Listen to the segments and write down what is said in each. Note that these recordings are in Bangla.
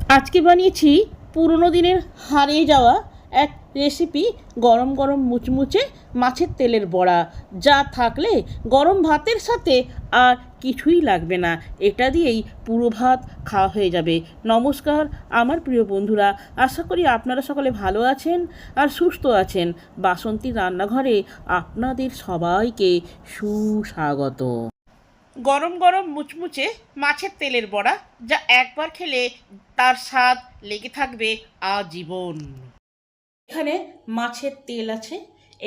আজকে বানিয়েছি পুরনো দিনের হারিয়ে যাওয়া এক রেসিপি, গরম গরম মুচমুচে মাছের তেলের বড়া, যা থাকলে গরম ভাতের সাথে আর কিছুই লাগবে না। এটা দিয়েই পুরো ভাত খাওয়া হয়ে যাবে। নমস্কার আমার প্রিয় বন্ধুরা, আশা করি আপনারা সকলে ভালো আছেন আর সুস্থ আছেন। বাসন্তী রান্নাঘরে আপনাদের সবাইকে সুস্বাগত। গরম গরম মুচমুচে মাছের তেলের বড়া, যা একবার খেলে তার স্বাদ লেগে থাকবে আজীবন। এখানে মাছের তেল আছে।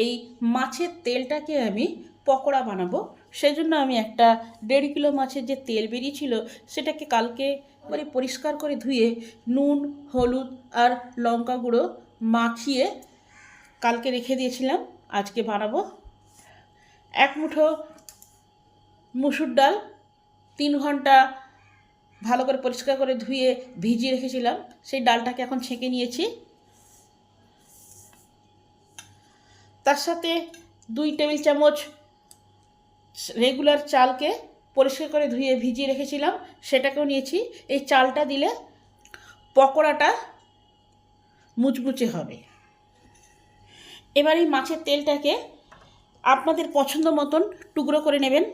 এই মাছের তেলটাকে আমি পকোড়া বানাবো। সেজন্য আমি একটা 1.5 কিলো মাছের যে তেল বেরিয়েছিল সেটাকে কালকে পরিষ্কার করে ধুয়ে নুন, হলুদ আর লঙ্কা গুঁড়ো মাখিয়ে কালকে রেখে দিয়েছিলাম। আজকে বানাবো। 1 মুঠো মুসুর ডাল 3 ঘন্টা ভালো করে পরিষ্কার করে ধুয়ে ভিজিয়ে রেখেছিলাম, সেই ডালটাকে এখন ছেঁকে নিয়েছি। তার সাথে 2 টেবিল চামচ রেগুলার চালকে পরিষ্কার করে ধুয়ে ভিজিয়ে রেখেছিলাম, সেটাকেও নিয়েছি। এই চালটা দিলে পকোড়াটা মুচমুচে হবে। এবার এই মাছের তেলটাকে আপনাদের পছন্দ মতন টুকরো করে নেবেন,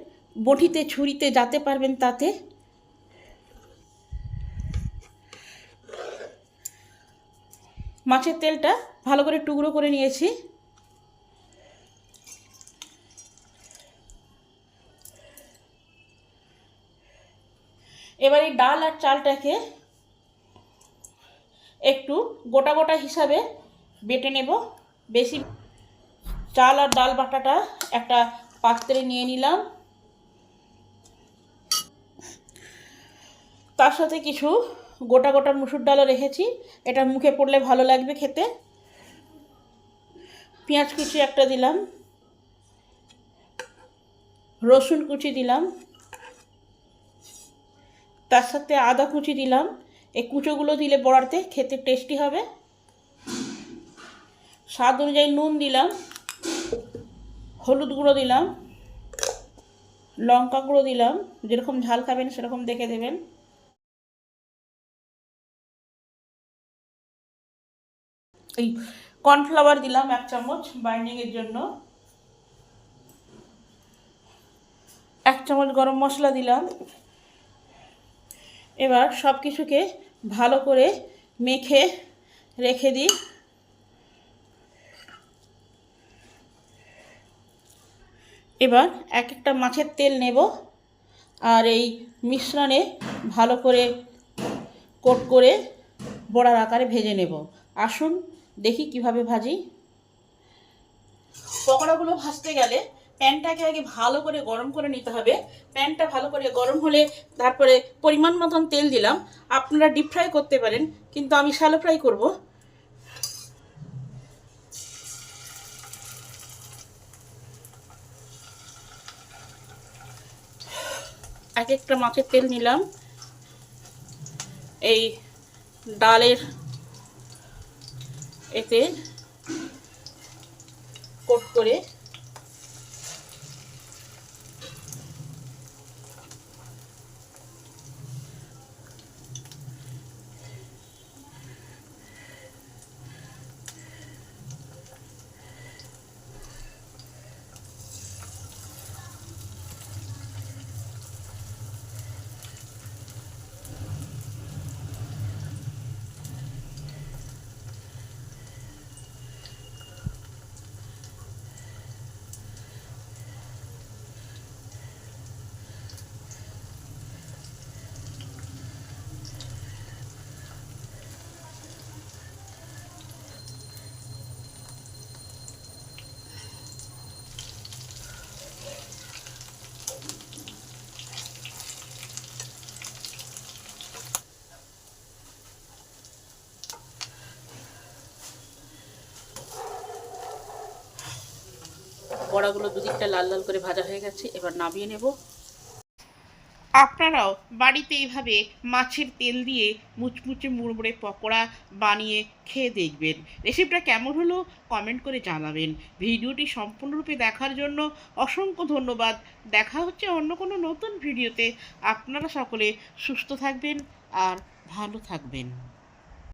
বটিতে ছুরিতে যাতে পারবেন তাতে। মাছের তেলটা ভালো করে টুকরো করে নিয়েছি। এবার এই ডাল আর চালটাকে একটু গোটা গোটা হিসাবে বেটে নেব। বেশি চাল আর ডাল বাটাটা একটা পাত্রে নিয়ে নিলাম। তার সাথে কিছু গোটা গোটা মুসুর ডালও রেখেছি, এটা মুখে পড়লে ভালো লাগবে খেতে। পেঁয়াজ কুচি একটা দিলাম, রসুন কুচি দিলাম, তার সাথে আদা কুচি দিলাম। এই কুচোগুলো দিলে বড়াতে খেতে টেস্টি হবে। স্বাদ অনুযায়ী নুন দিলাম, হলুদ গুঁড়ো দিলাম, লঙ্কা গুঁড়ো দিলাম। যেরকম ঝাল খাবেন সেরকম দেখে দেবেন। এই কর্নফ্লাওয়ার দিলাম 1 চামচ বাইন্ডিংয়ের জন্য। 1 চামচ গরম মশলা দিলাম। এবার সব কিছুকে ভালো করে মেখে রেখে দিই। এবার এক একটা মাছের তেল নেব আর এই মিশ্রণে ভালো করে কোট করে বড়ার আকারে ভেজে নেব। আসুন দেখি কিভাবে ভাজি। পকোড়াগুলো ভাজতে গেলে প্যানটাকে আগে ভালো করে গরম করে নিতে হবে। প্যানটা ভালো করে গরম হলে তারপরে পরিমাণ মতন তেল দিলাম। আপনারা ডিপ ফ্রাই করতে পারেন, কিন্তু আমি শ্যালো ফ্রাই করব। এক একটা মাছের তেল নিলাম, এই ডালের এতে কোট করে বড়াগুলো দুদিকটা লাল লাল করে ভাজা হয়ে গেছে, এবার নামিয়ে নেব। আপনারাও বাড়িতে এইভাবে মাছের তেল দিয়ে মুচমুচে মুড়মুড়ে পকোড়া বানিয়ে খেয়ে দেখবেন। রেসিপিটা কেমন হলো কমেন্ট করে জানাবেন। ভিডিওটি সম্পূর্ণরূপে দেখার জন্য অসংখ্য ধন্যবাদ। দেখা হচ্ছে অন্য কোনো নতুন ভিডিওতে। আপনারা সকলে সুস্থ থাকবেন আর ভালো থাকবেন।